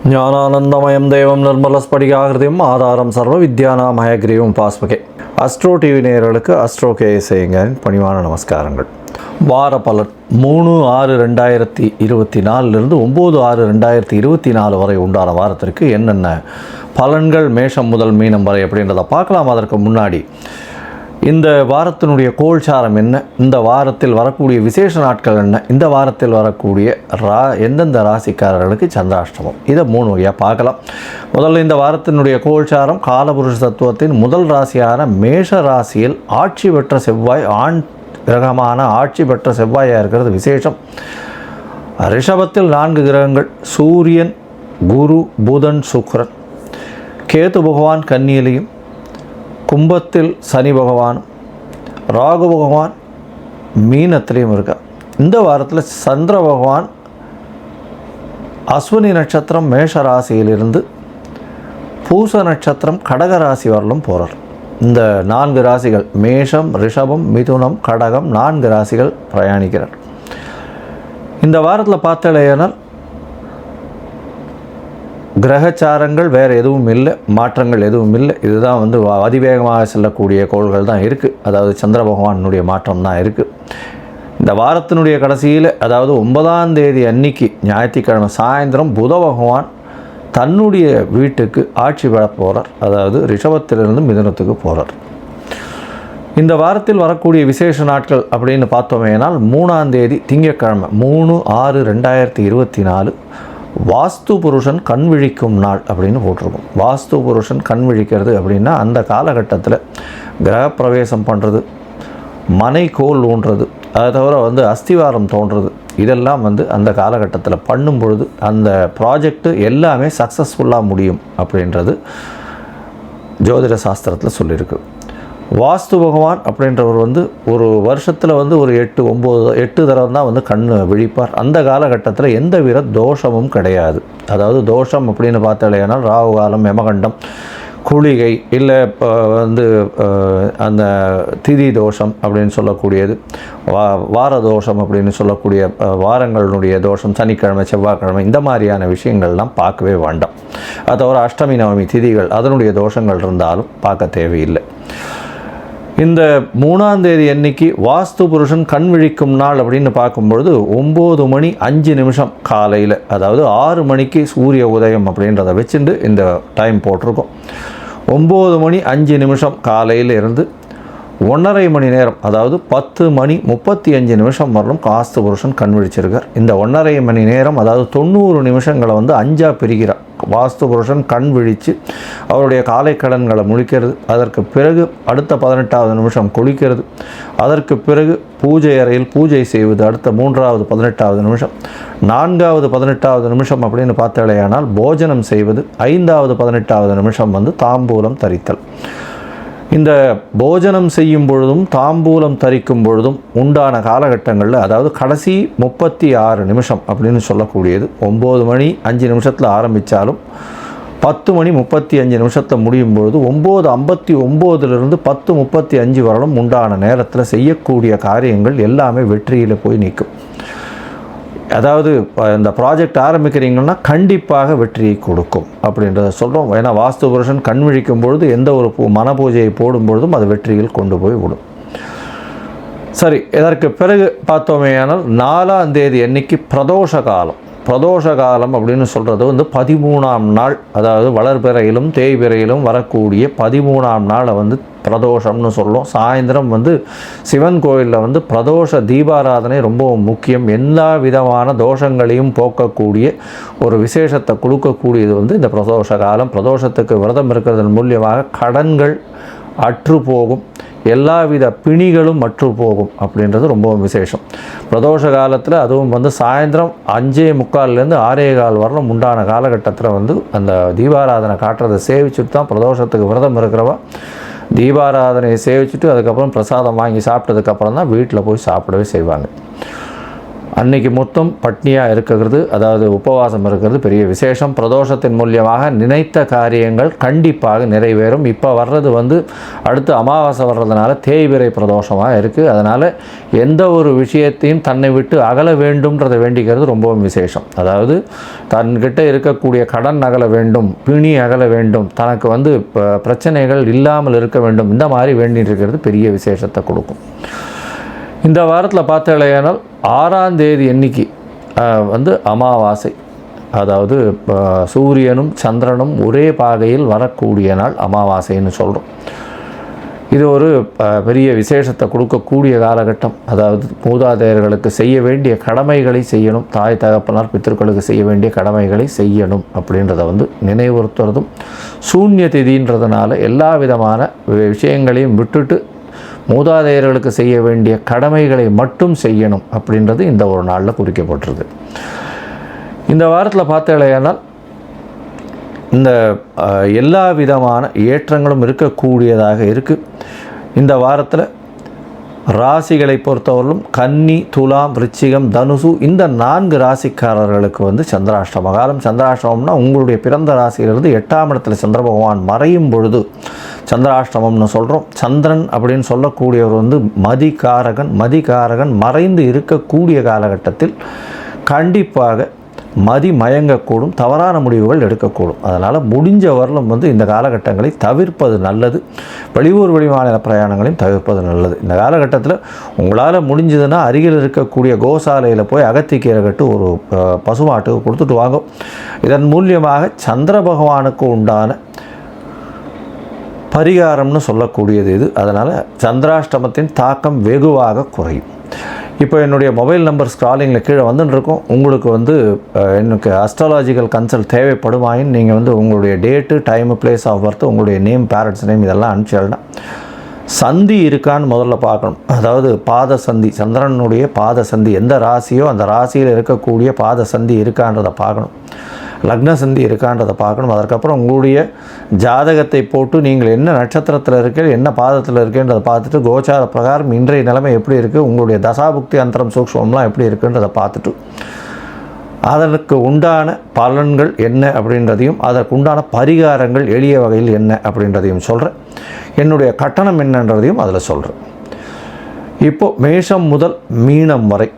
ஞானானந்தமயம் தேவம் நிர்மலஸ்படிகாகிருதியும் ஆதாரம் சர்வ வித்யானாமயக்ரீவம் பாஸ்மகே. அஸ்ட்ரோ டிவி நேயர்களுக்கு அஸ்ட்ரோ கேஎஸ்ஐங்கரின் பணிவான நமஸ்காரங்கள். வார பலன் 3/6/2024 9/6/2024 வரை உண்டான வாரத்திற்கு என்னென்ன பலன்கள் மேஷம் முதல் மீனம் வரை அப்படின்றத பார்க்கலாம். அதற்கு முன்னாடி இந்த வாரத்தினுடைய கோல்சாரம் என்ன, இந்த வாரத்தில் வரக்கூடிய விசேஷ நாட்கள் என்ன, இந்த வாரத்தில் வரக்கூடிய எந்தெந்த ராசிக்காரர்களுக்கு சந்திராஷ்டமம், இதை 3 வகையாக பார்க்கலாம். முதல்ல இந்த வாரத்தினுடைய கோல்சாரம் காலபுருஷ தத்துவத்தின் முதல் ராசியான மேஷ ராசியில் ஆட்சி பெற்ற செவ்வாய், ஆண் கிரகமான ஆட்சி பெற்ற செவ்வாயாக இருக்கிறது விசேஷம். ரிஷபத்தில் 4 கிரகங்கள், சூரியன், குரு, புதன், சுக்கிரன். கேது பகவான் கன்னியிலையும், கும்பத்தில் சனி பகவான், ராகு பகவான் மீனத்திலையும் இருக்கார். இந்த வாரத்தில் சந்திர பகவான் அஸ்வினி நட்சத்திரம் மேஷ ராசியிலிருந்து பூச நட்சத்திரம் கடக ராசி வரலும் போகிறார். இந்த 4 ராசிகள் மேஷம், ரிஷபம், மிதுனம், கடகம் 4 ராசிகள் பிரயாணிக்கிறார். இந்த வாரத்தில் பார்த்தாலேயானால் கிரகச்சாரங்கள் வேறு எதுவும் இல்லை, மாற்றங்கள் எதுவும் இல்லை. இதுதான் அதிவேகமாக செல்லக்கூடிய கோள்கள் தான் இருக்குது. அதாவது சந்திர பகவானுடைய மாற்றம் தான் இருக்குது. இந்த வாரத்தினுடைய கடைசியில், அதாவது 9ஆம் தேதி அன்னைக்கு ஞாயிற்றுக்கிழமை சாயந்தரம் புத பகவான் தன்னுடைய வீட்டுக்கு ஆட்சி பெற போகிறார். அதாவது ரிஷபத்திலிருந்து மிதுனத்துக்கு போகிறார். இந்த வாரத்தில் வரக்கூடிய விசேஷ நாட்கள் அப்படின்னு பார்த்தோமேனால் 3ஆம் தேதி திங்கட்கிழமை 3/6/2024 வாஸ்து புருஷன் கண் விழிக்கும் நாள் அப்படின்னு போட்டிருக்கும். வாஸ்து புருஷன் கண் விழிக்கிறது அப்படின்னா அந்த காலகட்டத்தில் கிரகப்பிரவேசம் பண்ணுறது, மனை கோல் ஊன்றது, அதை தவிர அஸ்திவாரம் தோன்றது, இதெல்லாம் அந்த காலகட்டத்தில் பண்ணும் பொழுது அந்த ப்ராஜெக்டு எல்லாமே சக்ஸஸ்ஃபுல்லாக முடியும் அப்படின்றது ஜோதிட சாஸ்திரத்தில் சொல்லியிருக்கு. வாஸ்து பகவான் அப்படின்றவர் ஒரு வருஷத்தில் ஒரு 8 தடவை தான் கண் விழிப்பார். அந்த காலகட்டத்தில் எந்த வித தோஷமும் கிடையாது. அதாவது தோஷம் அப்படின்னு பார்த்தாலேனால் ராகு காலம், யமகண்டம், குளிகை, இல்லை அந்த திதி தோஷம் அப்படின்னு சொல்லக்கூடியது, வார தோஷம் அப்படின்னு சொல்லக்கூடிய வாரங்களுடைய தோஷம், சனிக்கிழமை, செவ்வாய்க்கிழமை, இந்த மாதிரியான விஷயங்கள்லாம் பார்க்கவே வேண்டாம். அது தவிர அஷ்டமி, நவமி திதிகள் அதனுடைய தோஷங்கள் இருந்தாலும் பார்க்க தேவையில்லை. இந்த 3ஆம் தேதி அன்னைக்கு வாஸ்து புருஷன் கண் விழிக்கும் நாள் அப்படின்னு பார்க்கும்பொழுது 9:05 காலையில், அதாவது 6 மணிக்கு சூரிய உதயம் அப்படின்றத வச்சுட்டு இந்த டைம் போட்டிருக்கோம். 9:05 காலையில் இருந்து 1.5 மணி நேரம், அதாவது 10:35 வரலும் வாஸ்து புருஷன் கண் விழிச்சிருக்கார். இந்த 1.5 மணி நேரம், அதாவது 90 நிமிஷங்களை 5ஆக பிரிக்கிறார். வாஸ்து புருஷன் கண் விழித்து அவருடைய காலை கடன்களை முழிக்கிறது, அதற்கு பிறகு அடுத்த 18வது நிமிஷம் குளிக்கிறது, அதற்கு பிறகு பூஜை அறையில் பூஜை செய்வது அடுத்த 3வது 18வது நிமிஷம், 4வது 18வது நிமிஷம் அப்படின்னு பார்த்தாலேயானால் போஜனம் செய்வது, 5வது 18வது நிமிஷம் தாம்பூலம் தரித்தல். இந்த போஜனம் செய்யும் பொழுதும் தாம்பூலம் தரிக்கும் பொழுதும் உண்டான காலகட்டங்களில், அதாவது கடைசி 36 நிமிஷம் அப்படின்னு சொல்லக்கூடியது 9:05 ஆரம்பித்தாலும் 10:35 முடியும் பொழுது 9:59 10:35 வரலும் உண்டான நேரத்தில் செய்யக்கூடிய காரியங்கள் எல்லாமே வெற்றியில் போய் நிற்கும். அதாவது இந்த ப்ராஜெக்ட் ஆரம்பிக்கிறீங்கன்னா கண்டிப்பாக வெற்றியை கொடுக்கும் அப்படின்றத சொல்கிறோம். ஏன்னா வாஸ்து புருஷன் கண் விழிக்கும் பொழுது எந்த ஒரு மன பூஜையை போடும் பொழுதும் அது வெற்றியில் கொண்டு போய் விடும். சரி, இதற்கு பிறகு பார்த்தோமேயானால் 4ஆம் தேதி அன்னைக்கு பிரதோஷ காலம். பிரதோஷ காலம் அப்படின்னு சொல்கிறது 13ஆம் நாள், அதாவது வளர்பிறையிலும் தேய்பிறையிலும் வரக்கூடிய 13ஆம் நாளை பிரதோஷம்னு சொல்லும். சாயந்தரம் சிவன் கோயிலில் பிரதோஷ தீபாராதனை ரொம்ப முக்கியம். எல்லா விதமான தோஷங்களையும் போக்கக்கூடிய ஒரு விசேஷத்தை கொடுக்கக்கூடியது இந்த பிரதோஷ காலம். பிரதோஷத்துக்கு விரதம் இருக்கிறதன் மூலியமாக கடன்கள் அற்று போகும், எல்லாவித பிணிகளும் அற்று போகும் அப்படின்றது ரொம்பவும் விசேஷம். பிரதோஷ காலத்தில் அதுவும் சாயந்தரம் 5:45 6:15 வரலும் உண்டான காலகட்டத்தில் அந்த தீபாராதனை காட்டுறதை சேவிச்சுட்டு தான் பிரதோஷத்துக்கு விரதம் இருக்கிறவா தீபாராதனையை சேவிச்சுட்டு அதுக்கப்புறம் பிரசாதம் வாங்கி சாப்பிட்டதுக்கப்புறம் தான் வீட்டில் போய் சாப்பிடவே செய்வாங்க. அன்னைக்கு மொத்தம் பட்னியாக இருக்கிறது, அதாவது உபவாசம் இருக்கிறது பெரிய விசேஷம். பிரதோஷத்தின் மூலியமாக நினைத்த காரியங்கள் கண்டிப்பாக நிறைவேறும். இப்போ வர்றது அடுத்து அமாவாசை வர்றதுனால தேய்பிறை பிரதோஷமாக இருக்குது. அதனால் எந்த ஒரு விஷயத்தையும் தன்னை விட்டு அகல வேண்டும்ன்றதை வேண்டிக்கிறது ரொம்பவும் விசேஷம். அதாவது தன்கிட்ட இருக்கக்கூடிய கடன் அகல வேண்டும், பிணி அகல வேண்டும், தனக்கு பிரச்சனைகள் இல்லாமல் இருக்க வேண்டும், இந்த மாதிரி வேண்டிட்டு இருக்கிறது பெரிய விசேஷத்தை கொடுக்கும். இந்த வாரத்தில் பார்த்தீங்கன்னா 6ஆம் தேதி அன்னைக்கு அமாவாசை, அதாவது சூரியனும் சந்திரனும் ஒரே பாகையில் வரக்கூடிய நாள் அமாவாசைன்னு சொல்கிறோம். இது ஒரு பெரிய விசேஷத்தை கொடுக்கக்கூடிய காலகட்டம். அதாவது மூதாதையர்களுக்கு செய்ய வேண்டிய கடமைகளை செய்யணும், தாய் தகப்பனார் பித்திருக்களுக்கு செய்ய வேண்டிய கடமைகளை செய்யணும் அப்படின்றத நினைவுறுத்துறதும், சூன்ய திதின்றதுனால எல்லா விதமான விஷயங்களையும் விட்டுட்டு மூதாதையர்களுக்கு செய்ய வேண்டிய கடமைகளை மட்டும் செய்யணும் அப்படின்றது இந்த ஒரு நாளில் குறிக்கப்பட்டிருக்கு. இந்த வாரத்தில் பார்த்தீங்கன்னா இந்த எல்லா விதமான ஏற்றங்களும் இருக்கக்கூடியதாக இருக்குது. இந்த வாரத்தில் ராசிகளை பொறுத்தவரையிலும் கன்னி, துலாம், விருச்சிகம், தனுசு இந்த 4 ராசிக்காரர்களுக்கு சந்திராஷ்டம காலம். சந்திராஷ்டமம்னா உங்களுடைய பிறந்த ராசியிலிருந்து 8ஆம் இடத்துல சந்திர பகவான் மறையும் பொழுது சந்திராஷ்டமம்னு சொல்கிறோம். சந்திரன் அப்படின்னு சொல்லக்கூடியவர் மதிகாரகன் மறைந்து இருக்கக்கூடிய காலகட்டத்தில் கண்டிப்பாக மதி மயங்கக்கூடும், தவறான முடிவுகள் எடுக்கக்கூடும். அதனால் முடிஞ்ச வரலும் இந்த காலகட்டங்களை தவிர்ப்பது நல்லது. வெளியூர் வெளிமாநில பிரயாணங்களையும் தவிர்ப்பது நல்லது. இந்த காலகட்டத்தில் உங்களால் முடிஞ்சதுன்னா அருகில் இருக்கக்கூடிய கோசாலையில் போய் அகத்திக்கீரை கட்டு ஒரு பசுமாட்டுக்கு கொடுத்துட்டு வாங்க. இதன் மூலியமாக சந்திர பகவானுக்கு உண்டான பரிகாரம்னு சொல்லக்கூடியது இது. அதனால் சந்திராஷ்டமத்தின் தாக்கம் வெகுவாக குறையும். இப்போ என்னுடைய மொபைல் நம்பர் ஸ்க்ராலிங்கில் கீழே வந்துட்டுருக்கோம். உங்களுக்கு எனக்கு அஸ்ட்ராலாஜிக்கல் கன்சல்ட் தேவைப்படுமாயின் நீங்கள் உங்களுடைய date, time, place of birth, உங்களுடைய நேம், பேரண்ட்ஸ் நேம் இதெல்லாம் அனுப்பிச்சிடனா. சந்தி இருக்கான்னு முதல்ல பார்க்கணும். அதாவது பாத சந்தி, சந்திரனுடைய பாத சந்தி எந்த ராசியோ அந்த ராசியில் இருக்கக்கூடிய பாத சந்தி இருக்கான்றதை பார்க்கணும். லக்ன சந்தி இருக்கான்றதை பார்க்கணும். அதற்கப்புறம் உங்களுடைய ஜாதகத்தை போட்டு நீங்கள் என்ன நட்சத்திரத்தில் இருக்கீங்க, என்ன பாதத்தில் இருக்கேன்றதை பார்த்துட்டு கோச்சார பிரகாரம் இன்றைய நிலைமை எப்படி இருக்குது, உங்களுடைய தசாபுக்தி அந்தரம் சூக்ஷ்மம்லாம் எப்படி இருக்குன்றதை பார்த்துட்டு அதற்கு உண்டான பலன்கள் என்ன அப்படின்றதையும் அதற்கு உண்டான பரிகாரங்கள் எளிய வகையில் என்ன அப்படின்றதையும் சொல்கிறேன். என்னுடைய கட்டணம் என்னன்றதையும் அதில் சொல்கிறேன். இப்போது மேஷம் முதல் மீனம் வரை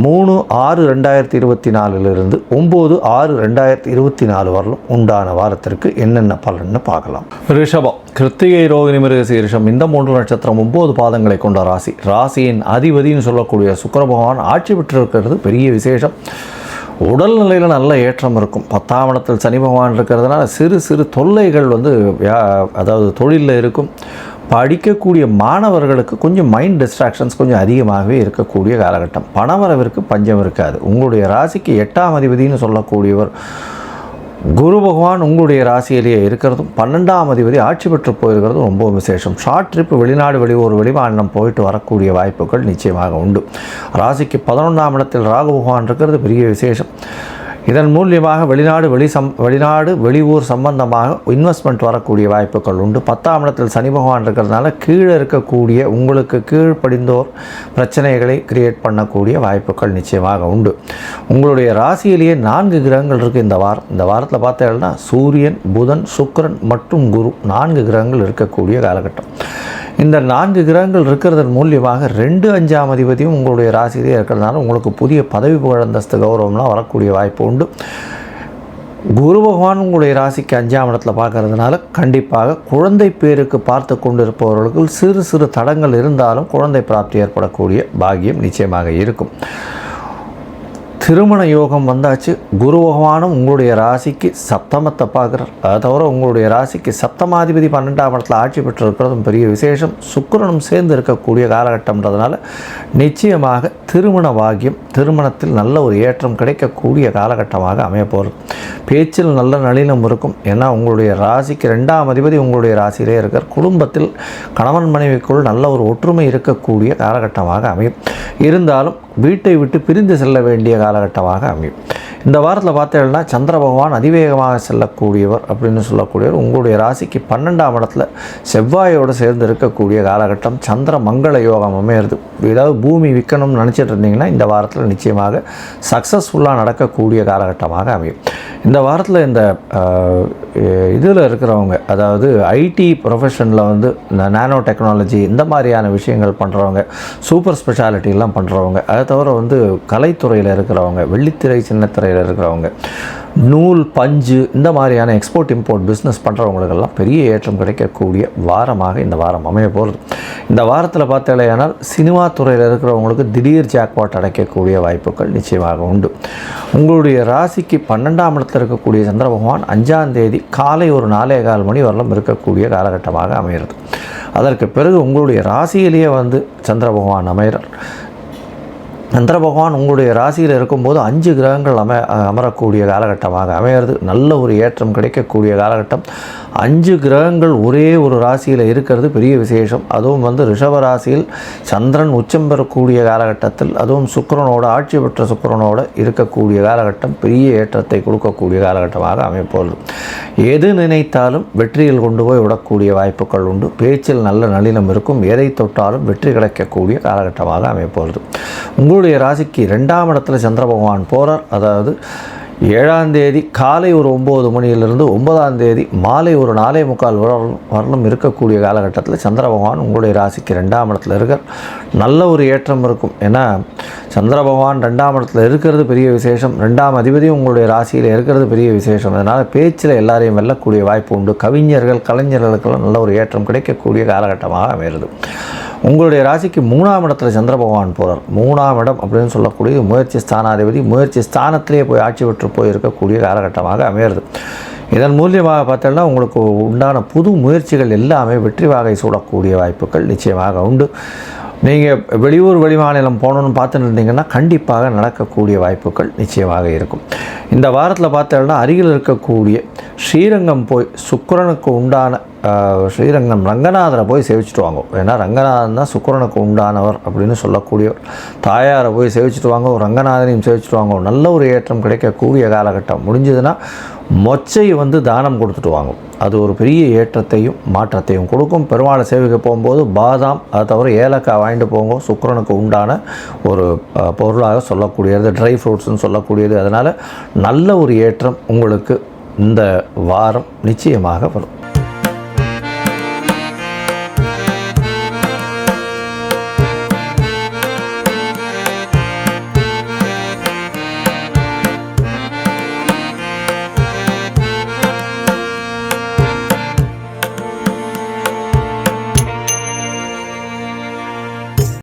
3/6/2024 9/6/2024 வரலும் உண்டான வாரத்திற்கு என்னென்ன பலன்னு பார்க்கலாம். ரிஷபம், கிருத்திகை, ரோகிணி, மிருகசீரிஷம் இந்த 3 நட்சத்திரம் 9 பாதங்களை கொண்ட ராசி. ராசியின் அதிபதினு சொல்லக்கூடிய சுக்கிர பகவான் ஆட்சி பெற்றிருக்கிறது பெரிய விசேஷம். உடல்நிலையில் நல்ல ஏற்றம் இருக்கும். 10ஆம் இடத்தில் சனி பகவான் இருக்கிறதுனால சிறு சிறு தொல்லைகள் அதாவது தொழிலில் இருக்கும். படிக்கக்கூடிய மாணவர்களுக்கு கொஞ்சம் மைண்ட் டிஸ்ட்ராக்ஷன்ஸ் கொஞ்சம் அதிகமாகவே இருக்கக்கூடிய காலகட்டம். பணவரவிற்கு பஞ்சம் இருக்காது. உங்களுடைய ராசிக்கு 8ஆம் அதிபதினு சொல்லக்கூடியவர் குரு பகவான் உங்களுடைய ராசியிலேயே இருக்கிறதும் 12ஆம் அதிபதி ஆட்சி பெற்று போயிருக்கிறதும் ரொம்ப விசேஷம். ஷார்ட் ட்ரிப், வெளிநாடு, வெளியூர், வெளிமாநிலம் போயிட்டு வரக்கூடிய வாய்ப்புகள் நிச்சயமாக உண்டு. ராசிக்கு 11ஆம் இடத்தில் ராகு பகவான் இருக்கிறது பெரிய விசேஷம். இதன் மூலியமாக வெளிநாடு வெளியூர் சம்பந்தமாக இன்வெஸ்ட்மெண்ட் வரக்கூடிய வாய்ப்புகள் உண்டு. 10ஆம் இடத்தில் சனி பகவான் இருக்கிறதுனால கீழே இருக்கக்கூடிய உங்களுக்கு கீழ்ப்படிந்தோர் பிரச்சனைகளை கிரியேட் பண்ணக்கூடிய வாய்ப்புகள் நிச்சயமாக உண்டு. உங்களுடைய ராசியிலேயே 4 கிரகங்கள் இருக்குது இந்த வாரம். இந்த வாரத்தில் பார்த்தீங்கன்னா சூரியன், புதன், சுக்கிரன் மற்றும் குரு 4 கிரகங்கள் இருக்கக்கூடிய காலகட்டம். இந்த 4 கிரகங்கள் இருக்கிறதன் மூலியமாக 2/5ஆம் அதிபதியும் உங்களுடைய ராசியிலே இருக்கிறதுனால உங்களுக்கு புதிய பதவி புகழ் அந்தஸ்து கௌரவம்லாம் வரக்கூடிய வாய்ப்பு உண்டு. குரு பகவான் உங்களுடைய ராசிக்கு 5ஆம் இடத்துல பார்க்கறதுனால கண்டிப்பாக குழந்தை பேருக்கு பார்த்து கொண்டிருப்பவர்களுக்கு சிறு சிறு தடங்கள் இருந்தாலும் குழந்தை பிராப்தி ஏற்படக்கூடிய பாக்கியம் நிச்சயமாக இருக்கும். திருமண யோகம் வந்தாச்சு. குரு பகவானும் உங்களுடைய ராசிக்கு சப்தமத்தை பார்க்குறார். அதை தவிர உங்களுடைய ராசிக்கு சப்தமாதிபதி 12ஆம் இடத்துல ஆட்சி பெற்றிருக்கிறதும் பெரிய விசேஷம். சுக்கிரனும் சேர்ந்து இருக்கக்கூடிய காலகட்டம்ன்றதுனால நிச்சயமாக திருமண பாக்கியம், திருமணத்தில் நல்ல ஒரு ஏற்றம் கிடைக்கக்கூடிய காலகட்டமாக அமையப்போகிறது. பேச்சில் நல்ல நளினம் இருக்கும். ஏன்னா உங்களுடைய ராசிக்கு 2ஆம் அதிபதி உங்களுடைய ராசியிலே இருக்கார். குடும்பத்தில் கணவன் மனைவிக்குள் நல்ல ஒரு ஒற்றுமை இருக்கக்கூடிய காலகட்டமாக அமையும். இருந்தாலும் வீட்டை விட்டு பிரிந்து செல்ல வேண்டிய காலகட்டமாக அமையும். இந்த வாரத்தில் பார்த்தீங்கன்னா சந்திர பகவான் அதிவேகமாக செல்லக்கூடியவர் அப்படின்னு சொல்லக்கூடியவர். உங்களுடைய ராசிக்கு 12ஆம் இடத்துல செவ்வாயோடு சேர்ந்து இருக்கக்கூடிய காலகட்டம். சந்திர மங்கள யோகம் அமையிறது. ஏதாவது பூமி விற்கணும்னு நினச்சிட்டு இருந்தீங்கன்னா இந்த வாரத்தில் நிச்சயமாக சக்ஸஸ்ஃபுல்லாக நடக்கக்கூடிய காலகட்டமாக அமையும். இந்த வாரத்தில் இந்த இதில் இருக்கிறவங்க, அதாவது ஐடி ப்ரொஃபஷனில் வந்து இந்த நானோ டெக்னாலஜி இந்த மாதிரியான விஷயங்கள் பண்ணுறவங்க, சூப்பர் ஸ்பெஷாலிட்டிலாம் பண்ணுறவங்க, அதை தவிர வந்து கலைத்துறையில் இருக்கிறவங்க, வெள்ளித்திரை சின்னத்திரையில் இருக்கிறவங்க, நூல் பஞ்சு இந்த மாதிரியான எக்ஸ்போர்ட் இம்போர்ட் பிஸ்னஸ் பண்ணுறவங்களுக்கெல்லாம் பெரிய ஏற்றம் கிடைக்கக்கூடிய வாரமாக இந்த வாரம் அமைய போகிறது. இந்த வாரத்தில் பார்த்தாலேயானால் சினிமா துறையில் இருக்கிறவங்களுக்கு திடீர் ஜாக்பாட் அடைக்கக்கூடிய வாய்ப்புகள் நிச்சயமாக உண்டு. உங்களுடைய ராசிக்கு 12ஆம் இடத்தில் இருக்கக்கூடிய சந்திர பகவான் 5ஆம் தேதி காலை ஒரு 4:15 மணி வரலும் இருக்கக்கூடிய காலகட்டமாக அமைகிறது. அதற்கு பிறகு உங்களுடைய ராசியிலேயே வந்து சந்திர பகவான் அமைகிறார். சந்திர பகவான் உங்களுடைய ராசியில் இருக்கும்போது 5 கிரகங்கள் அமரக்கூடிய காலகட்டமாக அமையிறது. நல்ல ஒரு ஏற்றம் கிடைக்கக்கூடிய காலகட்டம். 5 கிரகங்கள் ஒரே ஒரு ராசியில் இருக்கிறது பெரிய விசேஷம். அதுவும் வந்து ரிஷப ராசியில் சந்திரன் உச்சம் பெறக்கூடிய காலகட்டத்தில், அதுவும் சுக்கிரனோட ஆட்சி பெற்ற சுக்கிரனோடு இருக்கக்கூடிய காலகட்டம் பெரிய ஏற்றத்தை கொடுக்கக்கூடிய காலகட்டமாக அமைப்போது. எது நினைத்தாலும் வெற்றியில் கொண்டு போய் விடக்கூடிய வாய்ப்புகள் உண்டு. பேச்சில் நல்ல நளினம் இருக்கும். எதை தொட்டாலும் வெற்றி கிடைக்கக்கூடிய காலகட்டமாக அமைப்போது. உங்களுடைய ராசிக்கு 2ஆம் இடத்துல சந்திர பகவான் போகிறார். அதாவது 7ஆம் தேதி காலை ஒரு 9 மணியிலிருந்து 9ஆம் தேதி மாலை ஒரு 4:45 வரலும் இருக்கக்கூடிய காலகட்டத்தில் சந்திர பகவான் உங்களுடைய ராசிக்கு 2ஆம் இடத்துல இருக்கார். நல்ல ஒரு ஏற்றம் இருக்கும். ஏன்னா சந்திர பகவான் 2ஆம் இடத்துல இருக்கிறது பெரிய விசேஷம். 2ஆம் அதிபதியும் உங்களுடைய ராசியில் இருக்கிறது பெரிய விசேஷம். அதனால் பேச்சில் எல்லாரையும் வெல்லக்கூடிய வாய்ப்பு உண்டு. கவிஞர்கள் கலைஞர்களுக்கெல்லாம் நல்ல ஒரு ஏற்றம் கிடைக்கக்கூடிய காலகட்டமாக அமைகிறது. உங்களுடைய ராசிக்கு 3ஆம் இடத்துல சந்திர பகவான் போகிறார். 3ஆம் இடம் அப்படின்னு சொல்லக்கூடிய முயற்சி ஸ்தானாதிபதி. முயற்சி ஸ்தானத்திலே போய் ஆட்சி பெற்று போய் இருக்கக்கூடிய காலகட்டமாக அமையிறது. இதன் மூலியமாக பார்த்தோம்னா உங்களுக்கு உண்டான புது முயற்சிகள் எல்லாமே வெற்றி வாகை சூடக்கூடிய வாய்ப்புகள் நிச்சயமாக உண்டு. நீங்கள் வெளியூர் வெளிமாநிலம் போகணுன்னு பார்த்துட்டு இருந்தீங்கன்னா கண்டிப்பாக நடக்கக்கூடிய வாய்ப்புகள் நிச்சயமாக இருக்கும். இந்த வாரத்தில் பார்த்தோம்னா அருகில் இருக்கக்கூடிய ஸ்ரீரங்கம் போய் சுக்கிரனுக்கு உண்டான ஸ்ரீரங்கம் ரங்கநாதரை போய் சேவிச்சுட்டு வாங்க. ஏன்னா ரங்கநாதன் தான் சுக்கிரனுக்கு உண்டானவர் அப்படின்னு சொல்லக்கூடியவர். தாயாரை போய் சேவிச்சுட்டு வாங்க, ரங்கநாதனையும் சேவிச்சுட்டு வாங்க. நல்ல ஒரு ஏற்றம் கிடைக்கக்கூடிய காலகட்டம். முடிஞ்சதுன்னா மொச்சை வந்து தானம் கொடுத்துட்டு வாங்க. அது ஒரு பெரிய ஏற்றத்தையும் மாற்றத்தையும் கொடுக்கும். பெருமாளை சேவிக்க போகும்போது பாதாம், அதை தவிர ஏலக்காய் வாங்கிட்டு போங்க. சுக்கிரனுக்கு உண்டான ஒரு பொருளாக சொல்லக்கூடியது, ட்ரை ஃப்ரூட்ஸ்னு சொல்லக்கூடியது. அதனால் நல்ல ஒரு ஏற்றம் உங்களுக்கு இந்த வாரம் நிச்சயமாக வரும்.